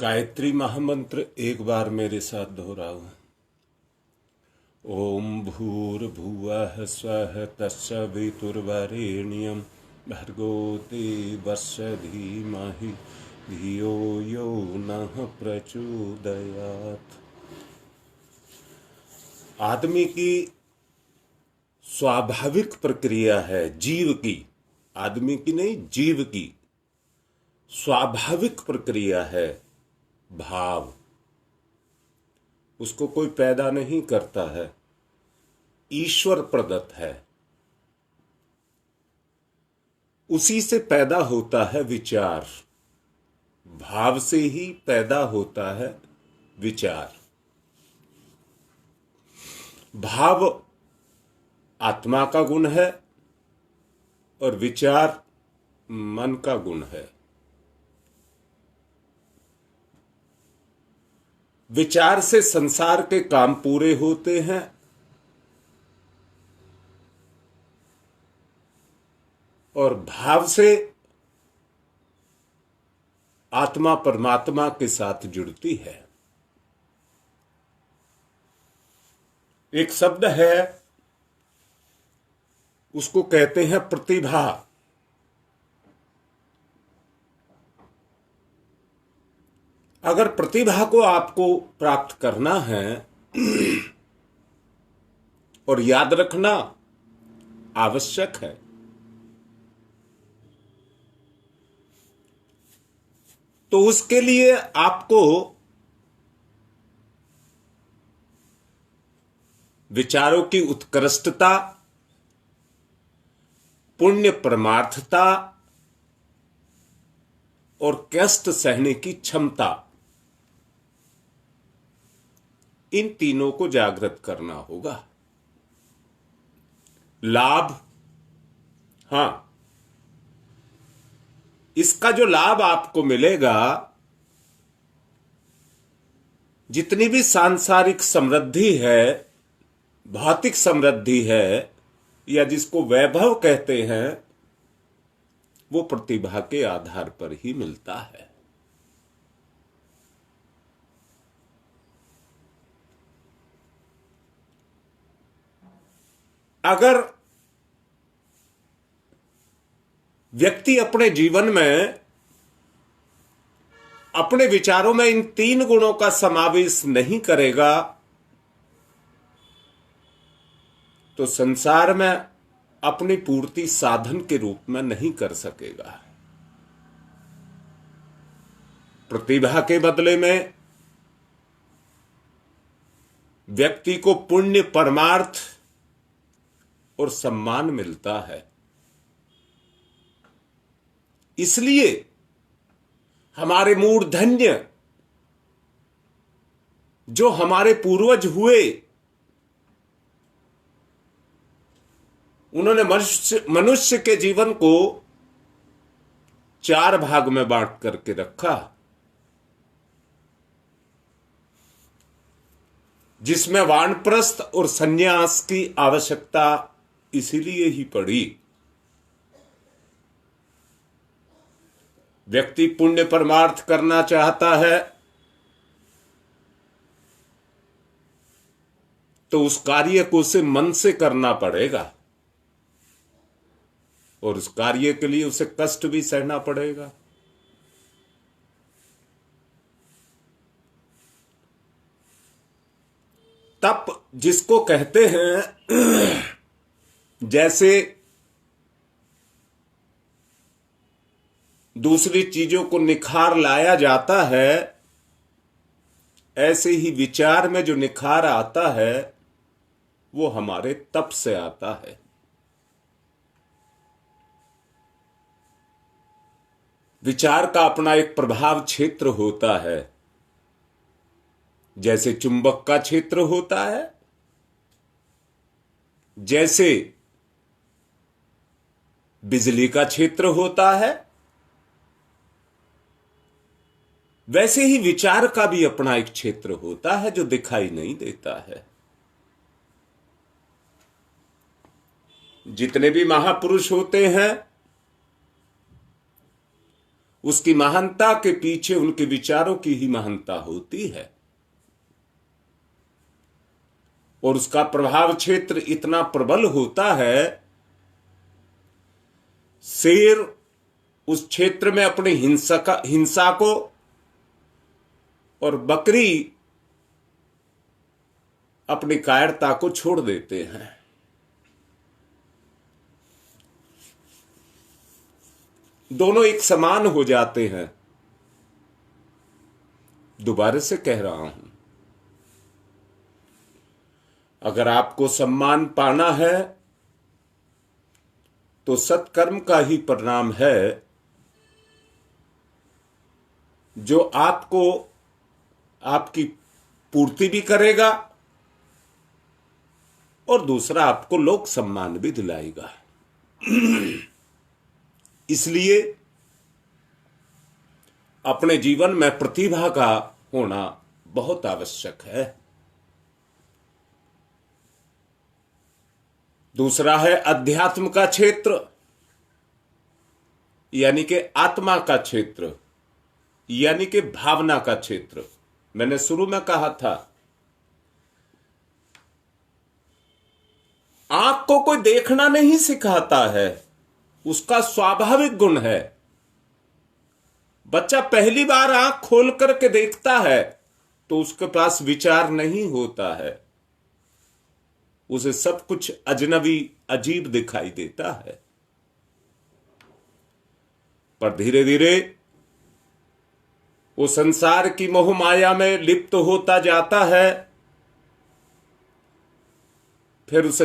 गायत्री महामंत्र एक बार मेरे साथ दोहराओ। ओम भूर्भुवः स्वः तत्सवितुर्वरेण्यं भर्गो देवस्य धीमहि धियो यो नः प्रचोदयात्। आदमी की स्वाभाविक प्रक्रिया है, जीव की, आदमी की नहीं, जीव की स्वाभाविक प्रक्रिया है भाव। उसको कोई पैदा नहीं करता है, ईश्वर प्रदत्त है। उसी से पैदा होता है विचार, भाव से ही पैदा होता है विचार। भाव आत्मा का गुण है और विचार मन का गुण है। विचार से संसार के काम पूरे होते हैं और भाव से आत्मा परमात्मा के साथ जुड़ती है। एक शब्द है, उसको कहते हैं प्रतिभा। अगर प्रतिभा को आपको प्राप्त करना है और याद रखना आवश्यक है, तो उसके लिए आपको विचारों की उत्कृष्टता, पुण्य परमार्थता और कष्ट सहने की क्षमता, इन तीनों को जागृत करना होगा। लाभ, हां, इसका जो लाभ आपको मिलेगा, जितनी भी सांसारिक समृद्धि है, भौतिक समृद्धि है, या जिसको वैभव कहते हैं, वो प्रतिभा के आधार पर ही मिलता है। अगर व्यक्ति अपने जीवन में अपने विचारों में इन तीन गुणों का समावेश नहीं करेगा, तो संसार में अपनी पूर्ति साधन के रूप में नहीं कर सकेगा। प्रतिभा के बदले में व्यक्ति को पुण्य, परमार्थ और सम्मान मिलता है। इसलिए हमारे मूर्धन्य जो हमारे पूर्वज हुए, उन्होंने मनुष्य के जीवन को चार भाग में बांट करके रखा, जिसमें वानप्रस्थ और संन्यास की आवश्यकता इसीलिए ही पड़ी। व्यक्ति पुण्य परमार्थ करना चाहता है तो उस कार्य को उसे मन से करना पड़ेगा और उस कार्य के लिए उसे कष्ट भी सहना पड़ेगा। तप जिसको कहते हैं, जैसे दूसरी चीजों को निखार लाया जाता है, ऐसे ही विचार में जो निखार आता है वो हमारे तप से आता है। विचार का अपना एक प्रभाव क्षेत्र होता है, जैसे चुंबक का क्षेत्र होता है, जैसे बिजली का क्षेत्र होता है, वैसे ही विचार का भी अपना एक क्षेत्र होता है जो दिखाई नहीं देता है। जितने भी महापुरुष होते हैं उसकी महानता के पीछे उनके विचारों की ही महानता होती है, और उसका प्रभाव क्षेत्र इतना प्रबल होता है, शेर उस क्षेत्र में अपनी हिंसा को और बकरी अपनी कायरता को छोड़ देते हैं। दोनों एक समान हो जाते हैं। दोबारा से कह रहा हूं, अगर आपको सम्मान पाना है तो सत्कर्म का ही परिणाम है, जो आपको आपकी पूर्ति भी करेगा और दूसरा आपको लोक सम्मान भी दिलाएगा। इसलिए अपने जीवन में प्रतिभा का होना बहुत आवश्यक है। दूसरा है अध्यात्म का क्षेत्र, यानी कि आत्मा का क्षेत्र, यानी कि भावना का क्षेत्र। मैंने शुरू में कहा था, आंख को कोई देखना नहीं सिखाता है, उसका स्वाभाविक गुण है। बच्चा पहली बार आंख खोल करके देखता है तो उसके पास विचार नहीं होता है, उसे सब कुछ अजनबी अजीब दिखाई देता है। पर धीरे धीरे वो संसार की मोह माया में लिप्त होता जाता है, फिर उसे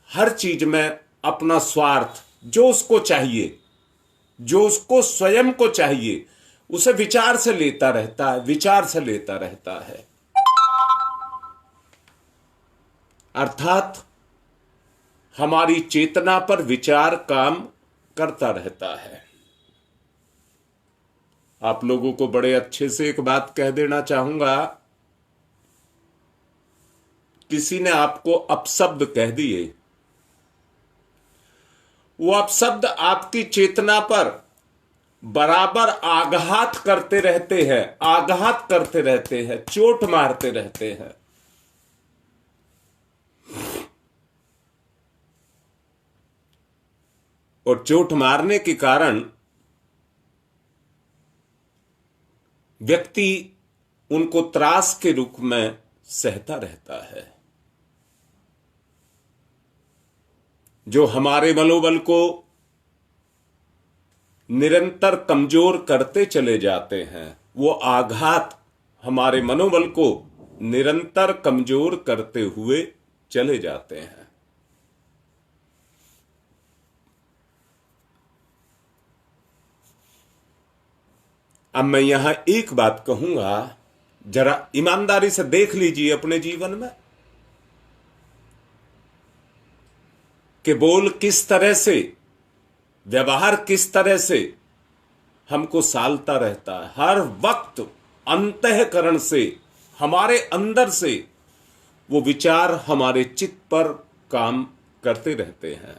हर चीज में अपना स्वार्थ, जो उसको चाहिए, जो उसको स्वयं को चाहिए, उसे विचार से लेता रहता है, विचार से लेता रहता है। अर्थात हमारी चेतना पर विचार काम करता रहता है। आप लोगों को बड़े अच्छे से एक बात कह देना चाहूंगा, किसी ने आपको अपशब्द कह दिए, वो अपशब्द आपकी चेतना पर बराबर आघात करते रहते हैं, आघात करते रहते हैं, चोट मारते रहते हैं। और चोट मारने के कारण व्यक्ति उनको त्रास के रूप में सहता रहता है, जो हमारे मनोबल को निरंतर कमजोर करते चले जाते हैं। वो आघात हमारे मनोबल को निरंतर कमजोर करते हुए चले जाते हैं। अब मैं यहां एक बात कहूंगा, जरा ईमानदारी से देख लीजिए अपने जीवन में कि बोल किस तरह से, व्यवहार किस तरह से हमको सालता रहता है। हर वक्त अंतःकरण से, हमारे अंदर से वो विचार हमारे चित्त पर काम करते रहते हैं।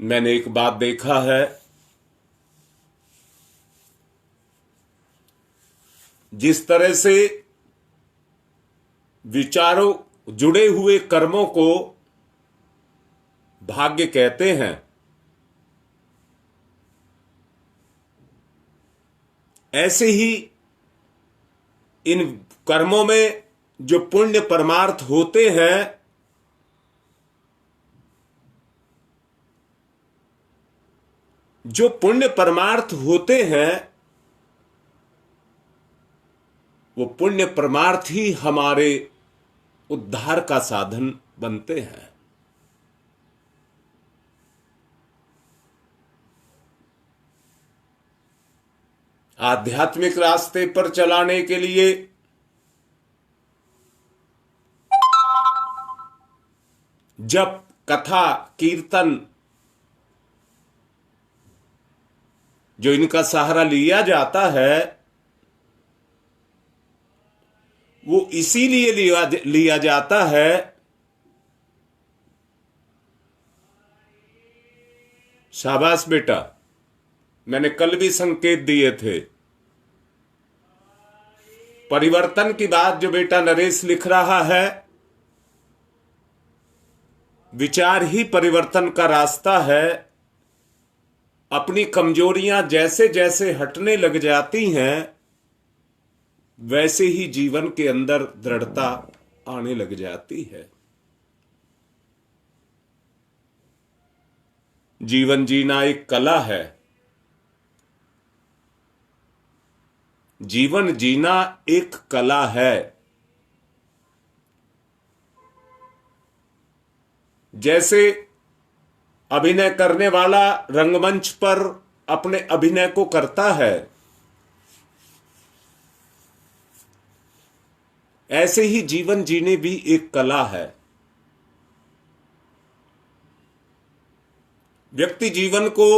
मैंने एक बात देखा है, जिस तरह से विचारों जुड़े हुए कर्मों को भाग्य कहते हैं, ऐसे ही इन कर्मों में जो पुण्य परमार्थ होते हैं, जो पुण्य परमार्थ होते हैं, वो पुण्य परमार्थ ही हमारे उद्धार का साधन बनते हैं। आध्यात्मिक रास्ते पर चलाने के लिए जप, कथा, कीर्तन, जो इनका सहारा लिया जाता है, वो इसीलिए लिया जाता है शाबाश बेटा, मैंने कल भी संकेत दिए थे। परिवर्तन की बात जो बेटा नरेश लिख रहा है, विचार ही परिवर्तन का रास्ता है। अपनी कमजोरियां जैसे जैसे हटने लग जाती हैं, वैसे ही जीवन के अंदर दृढ़ता आने लग जाती है। जीवन जीना एक कला है। जीवन जीना एक कला है। जैसे अभिनय करने वाला रंगमंच पर अपने अभिनय को करता है, ऐसे ही जीवन जीने भी एक कला है। व्यक्ति जीवन को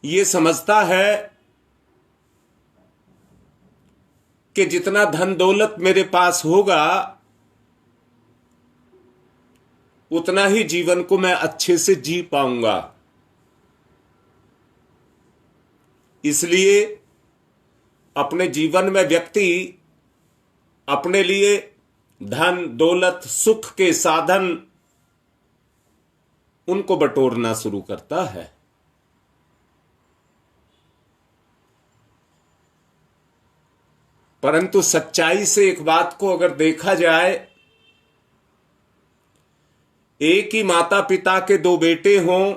ये समझता है कि जितना धन दौलत मेरे पास होगा, उतना ही जीवन को मैं अच्छे से जी पाऊंगा। इसलिए अपने जीवन में व्यक्ति अपने लिए धन दौलत सुख के साधन उनको बटोरना शुरू करता है। परंतु सच्चाई से एक बात को अगर देखा जाए, एक ही माता पिता के दो बेटे हों,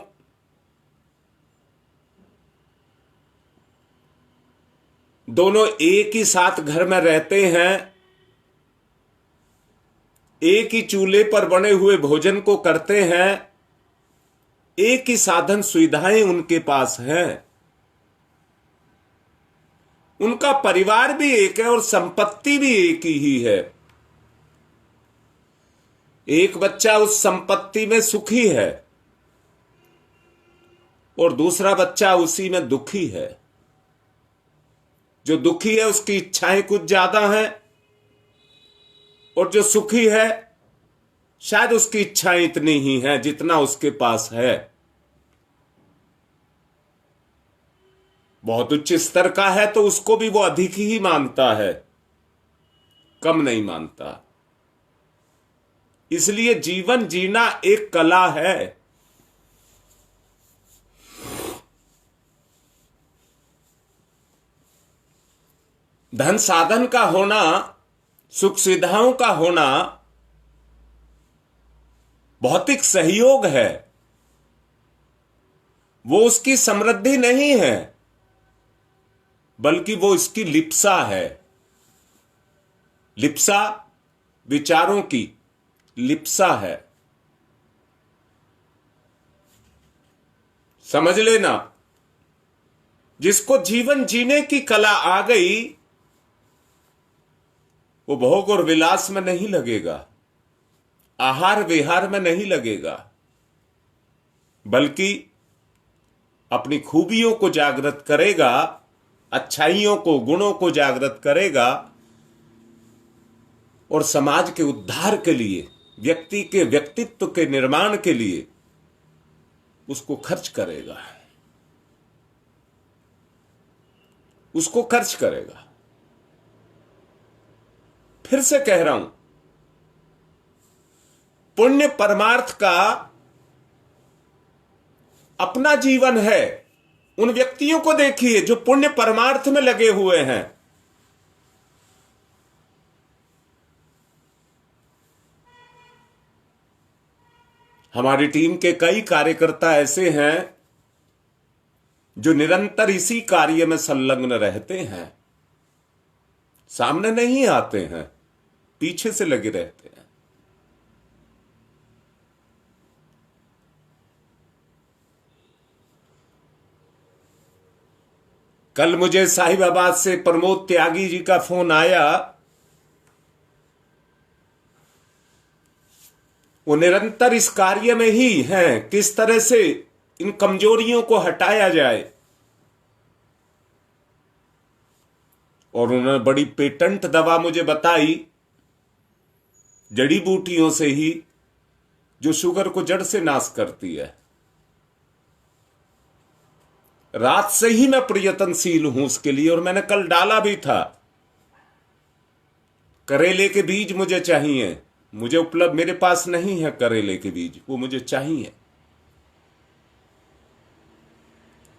दोनों एक ही साथ घर में रहते हैं, एक ही चूल्हे पर बने हुए भोजन को करते हैं, एक ही साधन सुविधाएं उनके पास हैं, उनका परिवार भी एक है और संपत्ति भी एक ही है। एक बच्चा उस संपत्ति में सुखी है और दूसरा बच्चा उसी में दुखी है। जो दुखी है उसकी इच्छाएं कुछ ज्यादा हैं और जो सुखी है शायद उसकी इच्छाएं इतनी ही हैं जितना उसके पास है। बहुत उच्च स्तर का है तो उसको भी वो अधिक ही मानता है, कम नहीं मानता। इसलिए जीवन जीना एक कला है। धन साधन का होना, सुख सुविधाओं का होना भौतिक सहयोग है, वो उसकी समृद्धि नहीं है, बल्कि वो इसकी लिप्सा है। लिप्सा विचारों की लिप्सा है। समझ लेना, जिसको जीवन जीने की कला आ गई, वो भोग और विलास में नहीं लगेगा, आहार विहार में नहीं लगेगा, बल्कि अपनी खूबियों को जागृत करेगा, अच्छाइयों को, गुणों को जागृत करेगा और समाज के उद्धार के लिए, व्यक्ति के व्यक्तित्व के निर्माण के लिए उसको खर्च करेगा, उसको खर्च करेगा। फिर से कह रहा हूं, पुण्य परमार्थ का अपना जीवन है। उन व्यक्तियों को देखिए जो पुण्य परमार्थ में लगे हुए हैं। हमारी टीम के कई कार्यकर्ता ऐसे हैं जो निरंतर इसी कार्य में संलग्न रहते हैं, सामने नहीं आते हैं, पीछे से लगे रहते हैं। कल मुझे साहिबाबाद से प्रमोद त्यागी जी का फोन आया। वो निरंतर इस कार्य में ही हैं, किस तरह से इन कमजोरियों को हटाया जाए। और उन्होंने बड़ी पेटेंट दवा मुझे बताई, जड़ी बूटियों से ही जो शुगर को जड़ से नाश करती है। रात से ही मैं प्रयत्नशील हूं उसके लिए, और मैंने कल डाला भी था। करेले के बीज मुझे चाहिए, मुझे उपलब्ध, मेरे पास नहीं है करेले के बीज, वो मुझे चाहिए।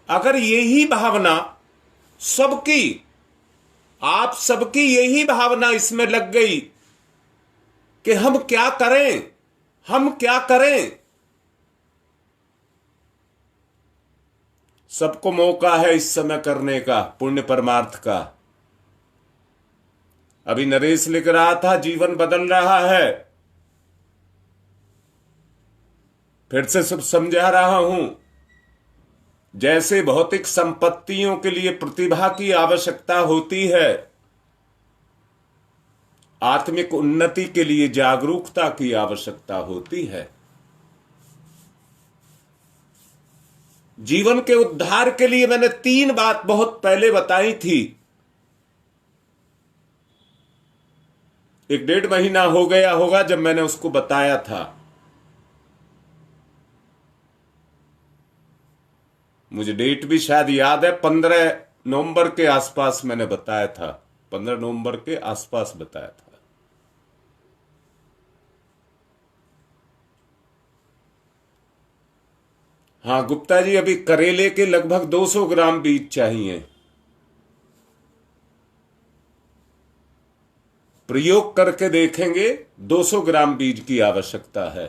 अगर यही भावना सबकी, आप सबकी यही भावना इसमें लग गई कि हम क्या करें, हम क्या करें। सबको मौका है इस समय करने का, पुण्य परमार्थ का। अभी नरेश लिख रहा था जीवन बदल रहा है, फिर से सब समझा रहा हूं। जैसे भौतिक संपत्तियों के लिए प्रतिभा की आवश्यकता होती है, आत्मिक उन्नति के लिए जागरूकता की आवश्यकता होती है। जीवन के उद्धार के लिए मैंने 3 बात बहुत पहले बताई थी। 1-1.5 महीना हो गया होगा जब मैंने उसको बताया था। मुझे डेट भी शायद याद है, 15 नवंबर के आसपास मैंने बताया था, 15 नवंबर के आसपास बताया था। हाँ गुप्ता जी, अभी करेले के लगभग 200 ग्राम बीज चाहिए। प्रयोग करके देखेंगे, 200 ग्राम बीज की आवश्यकता है।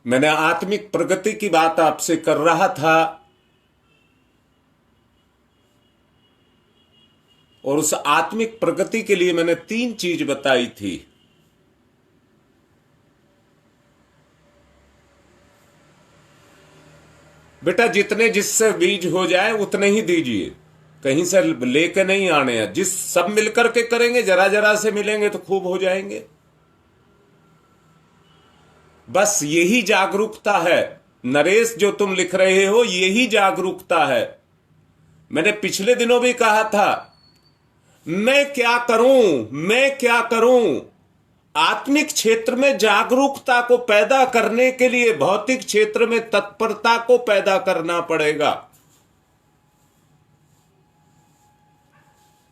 मैंने आत्मिक प्रगति की बात आपसे कर रहा था, और उस आत्मिक प्रगति के लिए मैंने 3 चीज बताई थी। बेटा जितने जिससे बीज हो जाए उतने ही दीजिए, कहीं से लेके नहीं आने हैं। जिस सब मिलकर के करेंगे, जरा जरा से मिलेंगे तो खूब हो जाएंगे। बस यही जागरूकता है नरेश, जो तुम लिख रहे हो, यही जागरूकता है। मैंने पिछले दिनों भी कहा था, मैं क्या करूं, मैं क्या करूं। आत्मिक क्षेत्र में जागरूकता को पैदा करने के लिए भौतिक क्षेत्र में तत्परता को पैदा करना पड़ेगा।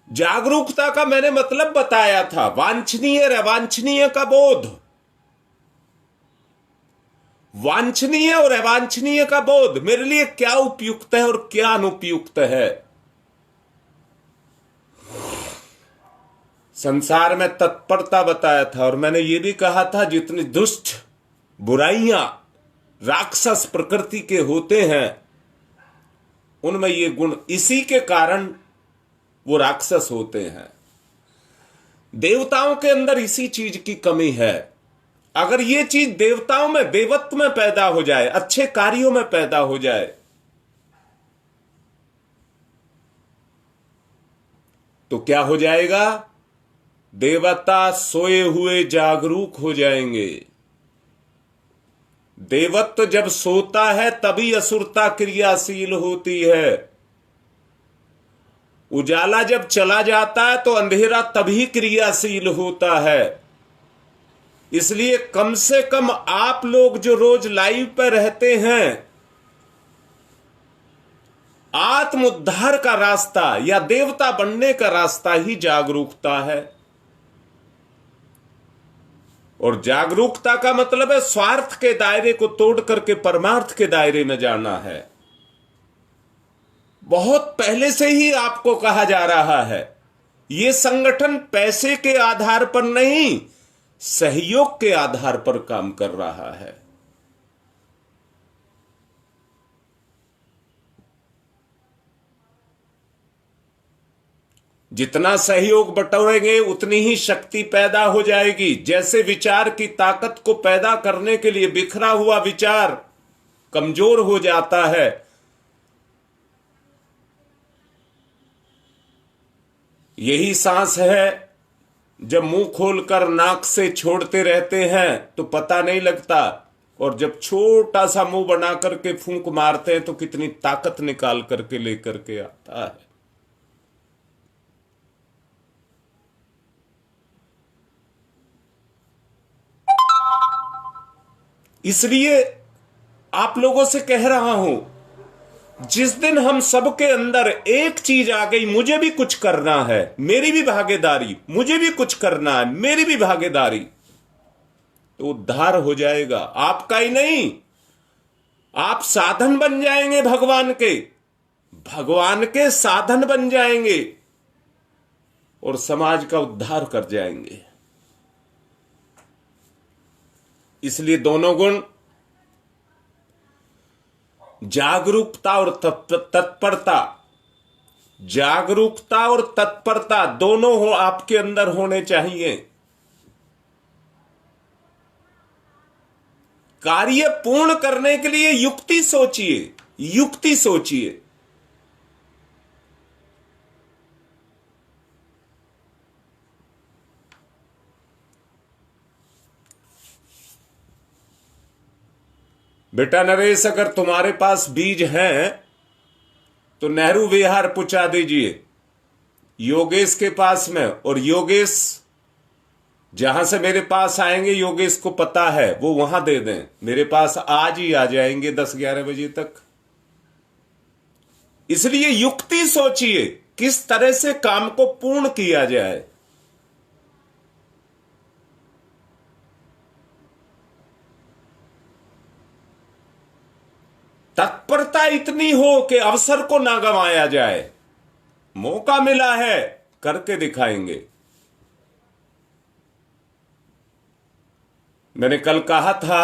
जागरूकता का मैंने मतलब बताया था, वांछनीय और अवांछनीय का बोध। वांछनीय और अवांछनीय का बोध, मेरे लिए क्या उपयुक्त है और क्या अनुपयुक्त है। संसार में तत्परता बताया था, और मैंने यह भी कहा था जितनी दुष्ट बुराइयां राक्षस प्रकृति के होते हैं, उनमें ये गुण, इसी के कारण वो राक्षस होते हैं। देवताओं के अंदर इसी चीज की कमी है। अगर ये चीज देवताओं में, देवत्व में पैदा हो जाए, अच्छे कार्यों में पैदा हो जाए, तो क्या हो जाएगा? देवता सोए हुए जागरूक हो जाएंगे। देवत्व जब सोता है तभी असुरता क्रियाशील होती है। उजाला जब चला जाता है तो अंधेरा तभी क्रियाशील होता है। इसलिए कम से कम आप लोग जो रोज लाइव पर रहते हैं, आत्म उद्धार का रास्ता या देवता बनने का रास्ता ही जागरूकता है। और जागरूकता का मतलब है स्वार्थ के दायरे को तोड़ करके परमार्थ के दायरे में जाना है। बहुत पहले से ही आपको कहा जा रहा है, यह संगठन पैसे के आधार पर नहीं, सहयोग के आधार पर काम कर रहा है। जितना सहयोग बटोरेंगे उतनी ही शक्ति पैदा हो जाएगी। जैसे विचार की ताकत को पैदा करने के लिए बिखरा हुआ विचार कमजोर हो जाता है, यही सांस है। जब मुंह खोलकर नाक से छोड़ते रहते हैं तो पता नहीं लगता, और जब छोटा सा मुंह बना करके फूंक मारते हैं तो कितनी ताकत निकाल करके लेकर के आता है। इसलिए आप लोगों से कह रहा हूं, जिस दिन हम सबके अंदर एक चीज आ गई, मुझे भी कुछ करना है, मेरी भी भागीदारी, मुझे भी कुछ करना है, मेरी भी भागीदारी, तो उद्धार हो जाएगा। आपका ही नहीं, आप साधन बन जाएंगे भगवान के साधन बन जाएंगे और समाज का उद्धार कर जाएंगे। इसलिए दोनों गुण, जागरूकता और तत्परता, जागरूकता और तत्परता दोनों हो आपके अंदर होने चाहिए। कार्य पूर्ण करने के लिए युक्ति सोचिए, युक्ति सोचिए। बेटा नरेश, अगर तुम्हारे पास बीज हैं तो नेहरू विहार पहुंचा दीजिए योगेश के पास में, और योगेश जहां से मेरे पास आएंगे, योगेश को पता है, वो वहां दे दें। मेरे पास आज ही आ जाएंगे 10-11 बजे तक। इसलिए युक्ति सोचिए किस तरह से काम को पूर्ण किया जाए। तत्परता इतनी हो कि अवसर को ना गंवाया जाए। मौका मिला है, करके दिखाएंगे। मैंने कल कहा था,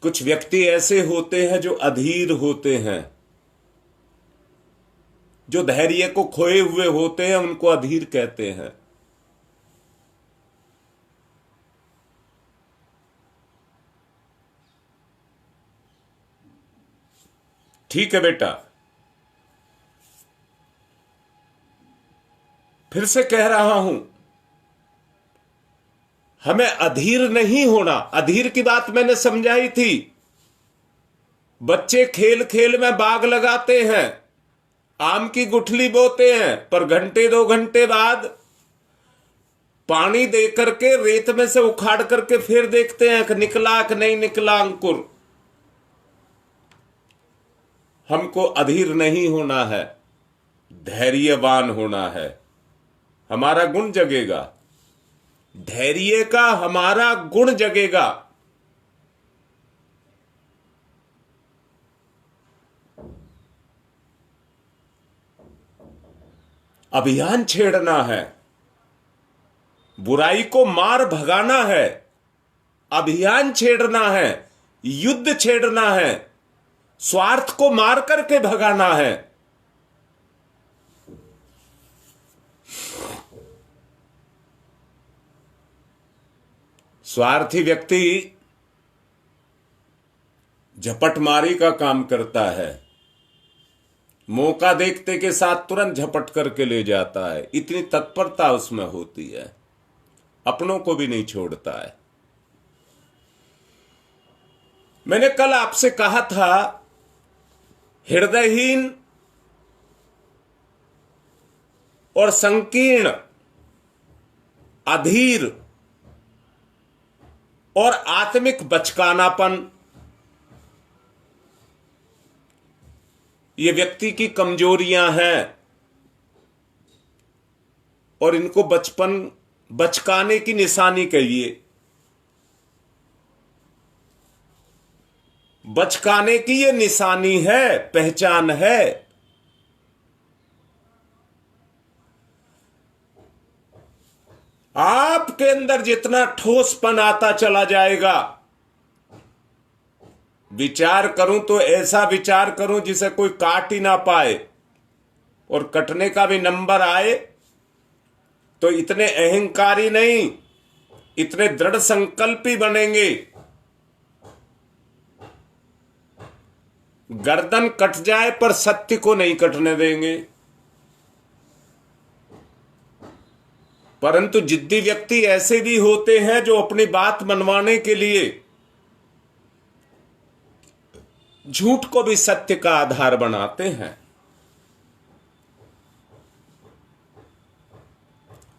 कुछ व्यक्ति ऐसे होते हैं जो अधीर होते हैं, जो धैर्य को खोए हुए होते हैं, उनको अधीर कहते हैं। ठीक है बेटा, फिर से कह रहा हूं, हमें अधीर नहीं होना। अधीर की बात मैंने समझाई थी। बच्चे खेल खेल में बाग लगाते हैं, आम की गुठली बोते हैं, पर घंटे 2 घंटे बाद पानी दे करके रेत में से उखाड़ करके फिर देखते हैं कि निकला कि नहीं निकला अंकुर। हमको अधीर नहीं होना है, धैर्यवान होना है। हमारा गुण जगेगा, धैर्य का हमारा गुण जगेगा। अभियान छेड़ना है, बुराई को मार भगाना है, अभियान छेड़ना है, युद्ध छेड़ना है, स्वार्थ को मार करके भगाना है। स्वार्थी व्यक्ति झपटमारी का काम करता है, मौका देखते के साथ तुरंत झपट करके ले जाता है। इतनी तत्परता उसमें होती है, अपनों को भी नहीं छोड़ता है। मैंने कल आपसे कहा था, हृदयहीन और संकीर्ण, अधीर और आत्मिक बचकानापन, ये व्यक्ति की कमजोरियां हैं और इनको बचकाने की निशानी कहिए, बचकाने की ये निशानी है, पहचान है। आपके अंदर जितना ठोसपन आता चला जाएगा, विचार करूं तो ऐसा विचार करूं जिसे कोई काट ही ना पाए, और कटने का भी नंबर आए तो इतने अहंकारी नहीं, इतने दृढ़ संकल्पी बनेंगे। गर्दन कट जाए पर सत्य को नहीं कटने देंगे। परंतु जिद्दी व्यक्ति ऐसे भी होते हैं जो अपनी बात मनवाने के लिए झूठ को भी सत्य का आधार बनाते हैं।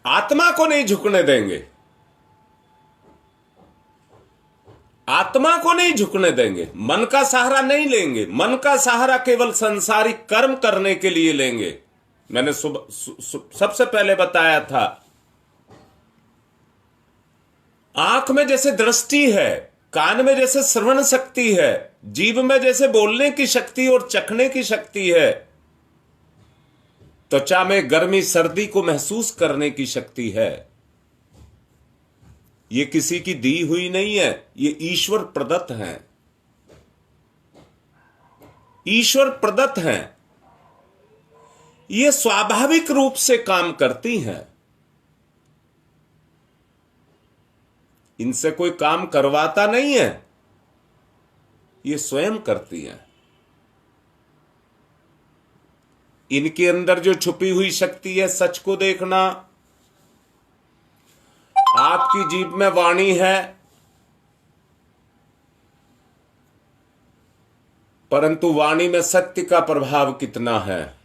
आत्मा को नहीं झुकने देंगे, आत्मा को नहीं झुकने देंगे, मन का सहारा नहीं लेंगे। मन का सहारा केवल संसारिक कर्म करने के लिए लेंगे। मैंने सबसे पहले बताया था, आंख में जैसे दृष्टि है, कान में जैसे श्रवण शक्ति है, जीभ में जैसे बोलने की शक्ति और चखने की शक्ति है, त्वचा में गर्मी सर्दी को महसूस करने की शक्ति है। ये किसी की दी हुई नहीं है, ये ईश्वर प्रदत्त हैं। ईश्वर प्रदत्त हैं। ये स्वाभाविक रूप से काम करती हैं। इनसे कोई काम करवाता नहीं है, ये स्वयं करती हैं। इनके अंदर जो छुपी हुई शक्ति है, सच को देखना। आपकी जीभ में वाणी है, परंतु वाणी में सत्य का प्रभाव कितना है,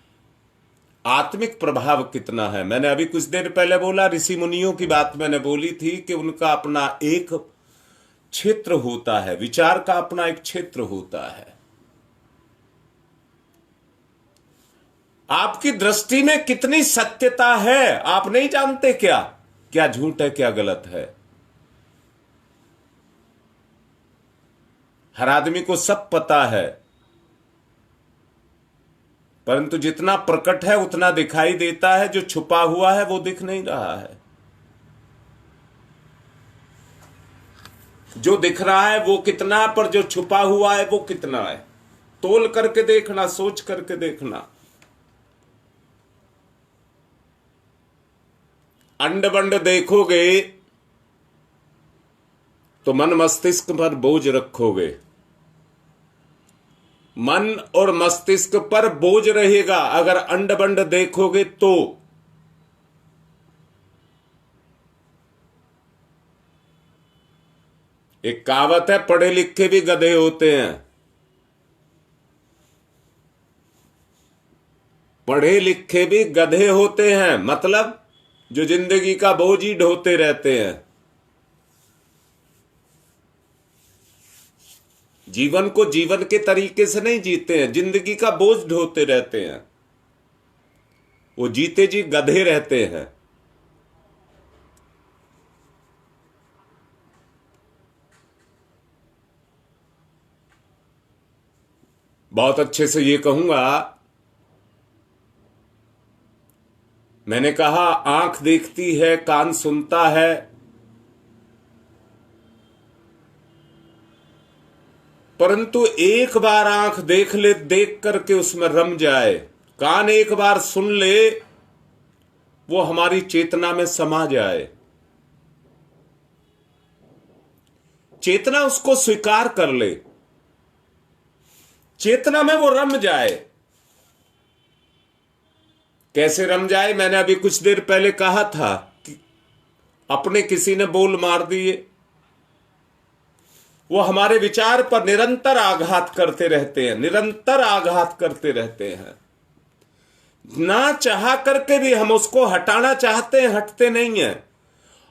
आत्मिक प्रभाव कितना है। मैंने अभी कुछ देर पहले बोला, ऋषि मुनियों की बात मैंने बोली थी कि उनका अपना एक क्षेत्र होता है, विचार का अपना एक क्षेत्र होता है। आपकी दृष्टि में कितनी सत्यता है आप नहीं जानते। क्या झूठ है, क्या गलत है। हर आदमी को सब पता है, परंतु जितना प्रकट है उतना दिखाई देता है, जो छुपा हुआ है वो दिख नहीं रहा है। जो दिख रहा है वो कितना, पर जो छुपा हुआ है वो कितना है। तोल करके देखना, सोच करके देखना। अंड बंड देखोगे तो मन मस्तिष्क पर बोझ रखोगे। मन और मस्तिष्क पर बोझ रहेगा अगर अंड बंड देखोगे तो। एक कहावत है, पढ़े लिखे भी गधे होते हैं। पढ़े लिखे भी गधे होते हैं, मतलब जो जिंदगी का बोझ ही ढोते रहते हैं। जीवन को जीवन के तरीके से नहीं जीते हैं, जिंदगी का बोझ ढोते रहते हैं। वो जीते जी गधे रहते हैं। बहुत अच्छे से ये कहूंगा, मैंने कहा आंख देखती है, कान सुनता है, परंतु एक बार आंख देख ले, देख करके उसमें रम जाए, कान एक बार सुन ले, वो हमारी चेतना में समा जाए, चेतना उसको स्वीकार कर ले, चेतना में वो रम जाए। कैसे रम जाए? मैंने अभी कुछ देर पहले कहा था कि अपने किसी ने बोल मार दिए, वो हमारे विचार पर निरंतर आघात करते रहते हैं, निरंतर आघात करते रहते हैं। ना चाह करके भी हम उसको हटाना चाहते हैं, हटते नहीं है।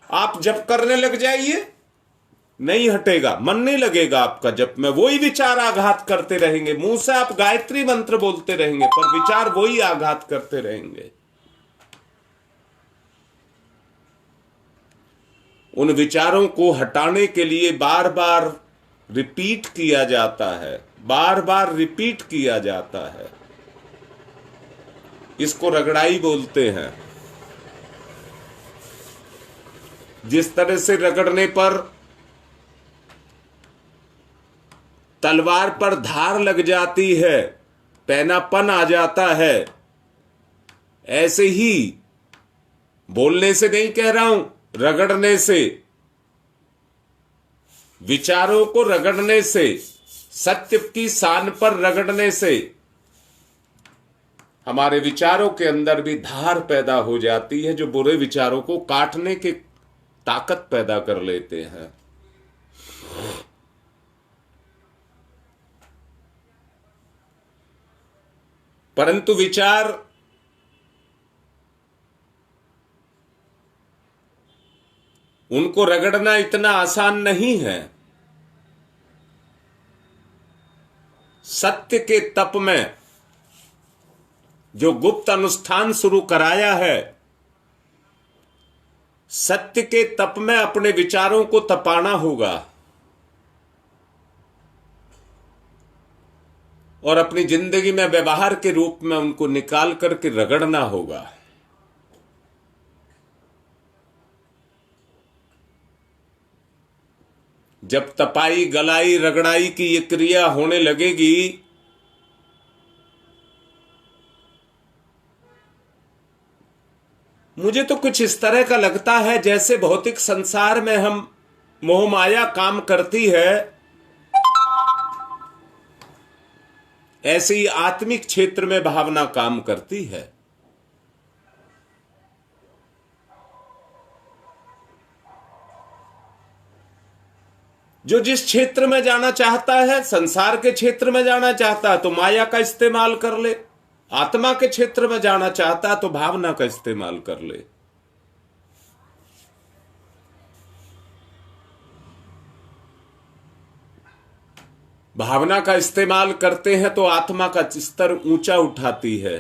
आप जप करने लग जाइए, नहीं हटेगा, मन नहीं लगेगा आपका जप में। वही विचार आघात करते रहेंगे। मुंह से आप गायत्री मंत्र बोलते रहेंगे, पर विचार वही आघात करते रहेंगे। उन विचारों को हटाने के लिए बार बार रिपीट किया जाता है, बार बार रिपीट किया जाता है। इसको रगड़ाई बोलते हैं। जिस तरह से रगड़ने पर तलवार पर धार लग जाती है, पैनापन आ जाता है, ऐसे ही बोलने से नहीं कह रहा हूं, रगड़ने से, विचारों को रगड़ने से, सत्य की शान पर रगड़ने से हमारे विचारों के अंदर भी धार पैदा हो जाती है, जो बुरे विचारों को काटने की ताकत पैदा कर लेते हैं। परंतु विचार उनको रगड़ना इतना आसान नहीं है। सत्य के तप में जो गुप्त अनुष्ठान शुरू कराया है, सत्य के तप में अपने विचारों को तपाना होगा और अपनी जिंदगी में व्यवहार के रूप में उनको निकाल करके रगड़ना होगा। जब तपाई, गलाई, रगड़ाई की ये क्रिया होने लगेगी, मुझे तो कुछ इस तरह का लगता है जैसे भौतिक संसार में हम मोहमाया काम करती है, ऐसे ही आत्मिक क्षेत्र में भावना काम करती है। जो जिस क्षेत्र में जाना चाहता है, संसार के क्षेत्र में जाना चाहता है तो माया का इस्तेमाल कर ले, आत्मा के क्षेत्र में जाना चाहता है तो भावना का इस्तेमाल कर ले। भावना का इस्तेमाल करते हैं तो आत्मा का स्तर ऊंचा उठाती है।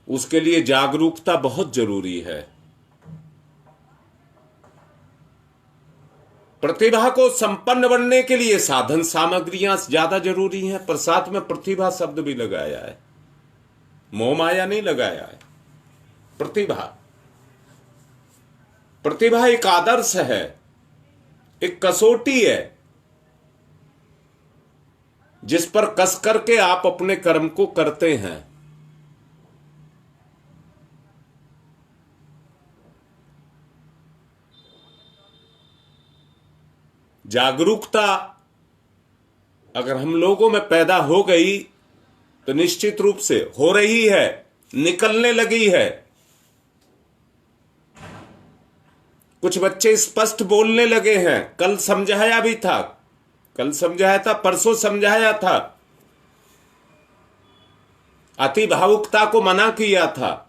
उसके लिए जागरूकता बहुत जरूरी है। प्रतिभा को संपन्न बनने के लिए साधन सामग्रियां ज्यादा जरूरी हैं, पर साथ में प्रतिभा शब्द भी लगाया है, मोहमाया नहीं लगाया है। प्रतिभा, प्रतिभा एक आदर्श है, एक कसौटी है जिस पर कस करके आप अपने कर्म को करते हैं। जागरूकता अगर हम लोगों में पैदा हो गई तो निश्चित रूप से हो रही है, निकलने लगी है। कुछ बच्चे स्पष्ट बोलने लगे हैं। कल समझाया भी था, कल समझाया था, परसों समझाया था। अति भावुकता को मना किया था।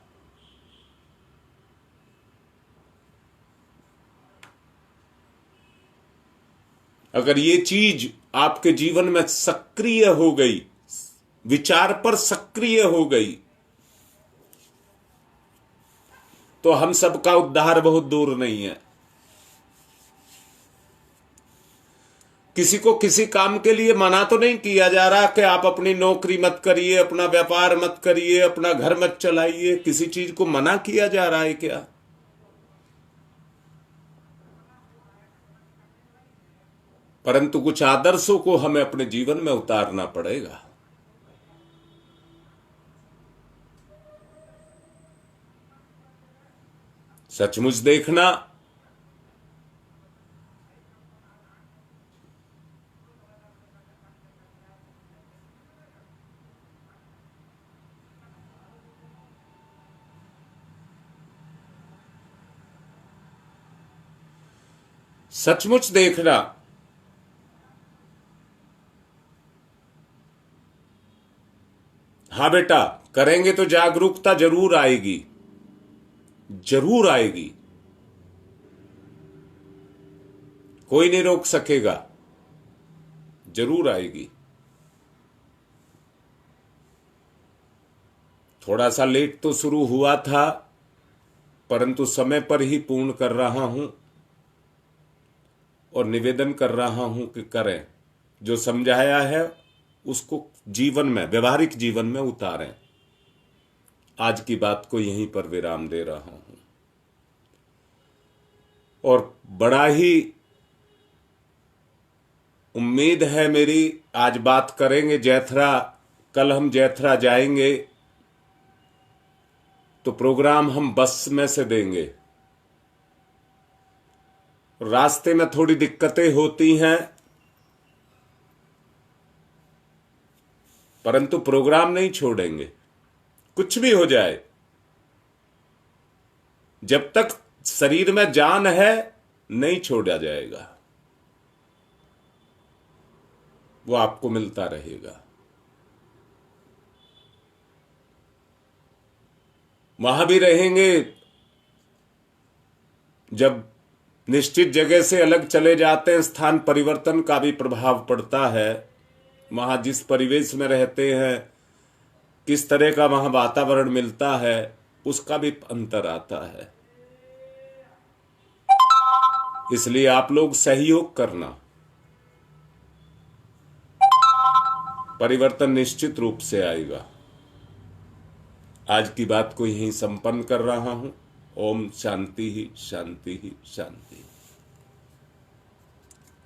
अगर ये चीज आपके जीवन में सक्रिय हो गई, विचार पर सक्रिय हो गई, तो हम सबका उद्धार बहुत दूर नहीं है। किसी को किसी काम के लिए मना तो नहीं किया जा रहा कि आप अपनी नौकरी मत करिए, अपना व्यापार मत करिए, अपना घर मत चलाइए। किसी चीज को मना किया जा रहा है क्या? परंतु कुछ आदर्शों को हमें अपने जीवन में उतारना पड़ेगा। सचमुच देखना, सचमुच देखना। हाँ बेटा, करेंगे तो जागरूकता जरूर आएगी, जरूर आएगी। कोई नहीं रोक सकेगा, जरूर आएगी। थोड़ा सा लेट तो शुरू हुआ था, परंतु समय पर ही पूर्ण कर रहा हूं और निवेदन कर रहा हूं कि करें। जो समझाया है उसको जीवन में, व्यवहारिक जीवन में उतारें। आज की बात को यहीं पर विराम दे रहा हूं और बड़ा ही उम्मीद है मेरी, आज बात करेंगे जैथरा। कल हम जैथरा जाएंगे तो प्रोग्राम हम बस में से देंगे। रास्ते में थोड़ी दिक्कतें होती हैं, परंतु प्रोग्राम नहीं छोड़ेंगे। कुछ भी हो जाए, जब तक शरीर में जान है नहीं छोड़ा जाएगा, वो आपको मिलता रहेगा। वहां भी रहेंगे जब निश्चित जगह से अलग चले जाते हैं, स्थान परिवर्तन का भी प्रभाव पड़ता है। वहां जिस परिवेश में रहते हैं, किस तरह का वहां वातावरण मिलता है, उसका भी अंतर आता है। इसलिए आप लोग सहयोग करना, परिवर्तन निश्चित रूप से आएगा। आज की बात को यहीं संपन्न कर रहा हूं। ओम शांति ही शांति ही शांति।